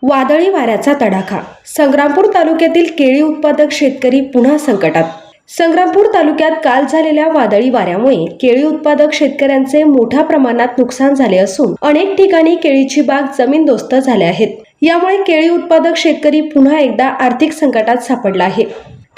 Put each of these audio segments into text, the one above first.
वादळी वाऱ्याचा तडाखा. संग्रामपूर तालुक्यातील केळी उत्पादक शेतकरी पुन्हा संकटात. संग्रामपूर तालुक्यात काल झालेल्या वादळी वाऱ्यामुळे केळी उत्पादक शेतकऱ्यांचे मोठ्या प्रमाणात नुकसान झाले असून अनेक ठिकाणी केळीची बाग जमीनदोस्त झाल्या आहेत. यामुळे केळी उत्पादक शेतकरी पुन्हा एकदा आर्थिक संकटात सापडला आहे.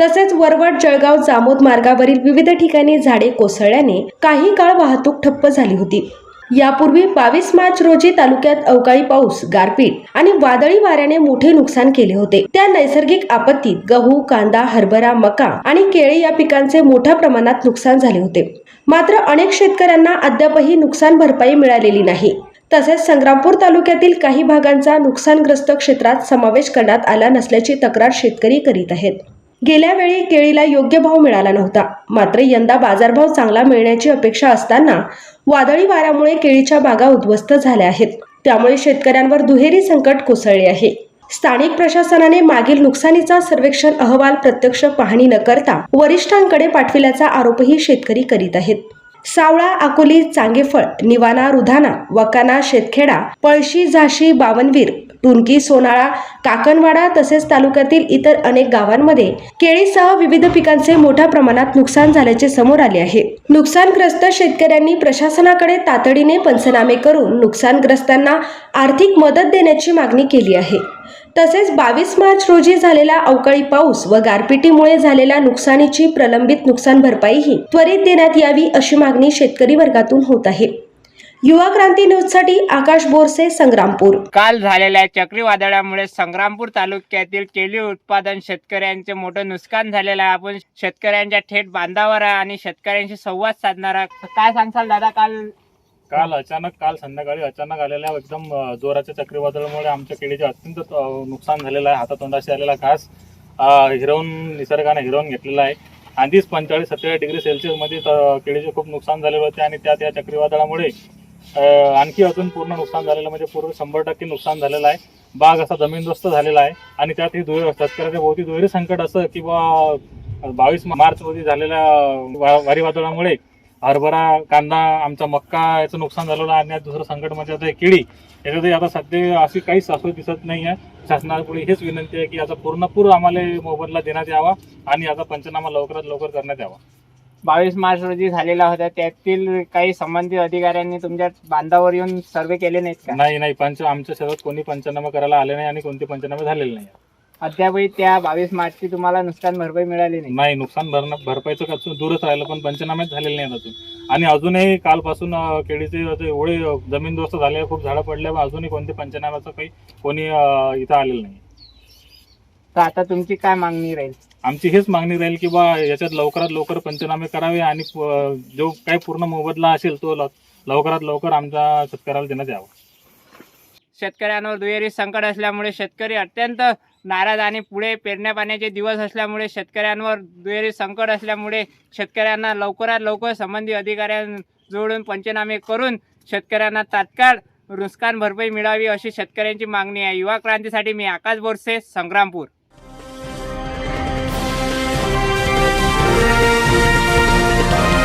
तसेच वरवड जळगाव जामोद मार्गावरील विविध ठिकाणी झाडे कोसळल्याने काही काळ वाहतूक ठप्प झाली होती. यापूर्वी 22 मार्च रोजी तालुक्यात अवकाळी पाऊस, गारपीट आणि वादळी वाऱ्याने मोठे नुकसान केले होते. त्या नैसर्गिक आपत्तीत गहू, कांदा, हरभरा, मका आणि केळी या पिकांचे मोठ्या प्रमाणात नुकसान झाले होते. मात्र अनेक शेतकऱ्यांना अद्यापही नुकसान भरपाई मिळालेली नाही. तसेच संग्रामपूर तालुक्यातील काही भागांचा नुकसानग्रस्त क्षेत्रात समावेश करण्यात आला नसल्याची तक्रार शेतकरी करीत आहेत. गेल्या वेळी केळीला योग्य भाव मिळाला नव्हता. मात्र यंदा बाजारभाव चांगला मिळण्याची अपेक्षा असताना वादळी वाऱ्यामुळे केळीच्या बागा उद्ध्वस्त झाल्या आहेत. त्यामुळे शेतकऱ्यांवर दुहेरी संकट कोसळले आहे. स्थानिक प्रशासनाने मागील नुकसानीचा सर्वेक्षण अहवाल प्रत्यक्ष पाहणी न करता वरिष्ठांकडे पाठविल्याचा आरोपही शेतकरी करीत आहेत. सावळा, अकोली, चांगेफळ, निवाणा, रुधाना, वकाना, शेतखेडा, पळशी, झाशी, बावनवीर, टुनकी, सोनाळा, काकणवाडा तसेच तालुक्यातील इतर अनेक गावांमध्ये केळीसह विविध पिकांचे मोठ्या प्रमाणात नुकसान झाल्याचे समोर आले आहे. नुकसानग्रस्त शेतकऱ्यांनी प्रशासनाकडे तातडीने पंचनामे करून नुकसानग्रस्तांना आर्थिक मदत देण्याची मागणी केली आहे. तसेच 22 मार्च रोजी झालेला अवकाळी पाऊस व गारपिटीमुळे झालेल्या नुकसानीची प्रलंबित नुकसान भरपाईही त्वरित देण्यात यावी अशी मागणी शेतकरी वर्गातून होत आहे. युवा क्रांती न्यूज साठी आकाश बोरसे, संग्रामपूर. काल झालेल्या चक्रीवादळामुळे संग्रामपूर तालुक्यातील केळी उत्पादन शेतकऱ्यांचे मोठं नुकसान झालेलं आहे. आपण शेतकऱ्यांच्या थेट बांधावर आणि शेतकऱ्यांशी संवाद साधणार आहे. काय सांगसाल दादा? काल संध्याकाळी अचानक आलेल्या एकदम जोराच्या चक्रीवादळामुळे आमच्या केळीचे अत्यंत नुकसान झालेलं आहे. हातातोंडाशी आलेला घास निसर्गाने हिरवून घेतलेला आहे. आधीच 45-47 डिग्री सेल्सिअस मध्ये केळीचे खूप नुकसान झालेले होते आणि त्या चक्रीवादळामुळे आणखी अजून पूर्ण नुकसान झालेलं, म्हणजे पूर्ण 100% नुकसान झालेलं आहे. बाग असा जमीनदोस्त झालेला आहे आणि त्यात शेतकऱ्याच्या भोवती दुहेरी संकट असं की 22 मार्च रोजी झालेल्या वारी वादळामुळे हरभरा, कांदा, आमचा मक्का याचं नुकसान झालेलं आहे आणि दुसरं संकट म्हणजे आता केळी. याच्यातही आता सध्या अशी काहीच असं दिसत नाही आहे. शासनापुढे हेच विनंती आहे की याचा पूर्ण आम्हाला मोबदला देण्यात यावा आणि याचा पंचनामा लवकरात लवकर करण्यात यावा. 22 मार्च रोजी झालेला होता, त्यातील काही संबंधित अधिकाऱ्यांनी तुमच्या बांधावर येऊन सर्वे केले नाहीत का? नाही, आमच्या शहरात कोणी पंचनामा करायला आले नाही आणि कोणते पंचनामे झालेले नाही. अद्यापही त्या 22 मार्चची तुम्हाला नुकसान भरपाई मिळाली नाही. नुकसान भरपाईचं दूरच राहिलं, पण पंचनामेच झालेले नाहीत अजून. आणि अजूनही कालपासून केळीचे एवढे जमीनदोस्त झाले, खूप झाडं पडले, अजूनही कोणते पंचनाम्याचं कोणी इथं आलेलं नाही. तर आता तुमची काय मागणी राहील? आमची हेच मागणी राहील की याच्यात लवकरात लवकर पंचनामे करावे आणि जो काही पूर्ण मोबदला असेल तो लवकरात लवकर आमच्या शेतकऱ्याला देण्यात यावा. शेतकऱ्यांवर दुहेरी संकट असल्यामुळे शेतकरी अत्यंत नाराज आणि पुढे पेरण्या पाण्याचे दिवस असल्यामुळे शेतकऱ्यांवर दुहेरी संकट असल्यामुळे शेतकऱ्यांना लवकरात लवकर संबंधित अधिकाऱ्यांजोडून पंचनामे करून शेतकऱ्यांना तात्काळ नुकसान भरपाई मिळावी अशी शेतकऱ्यांची मागणी आहे. युवा क्रांतीसाठी मी आकाश बोरसे, संग्रामपूर.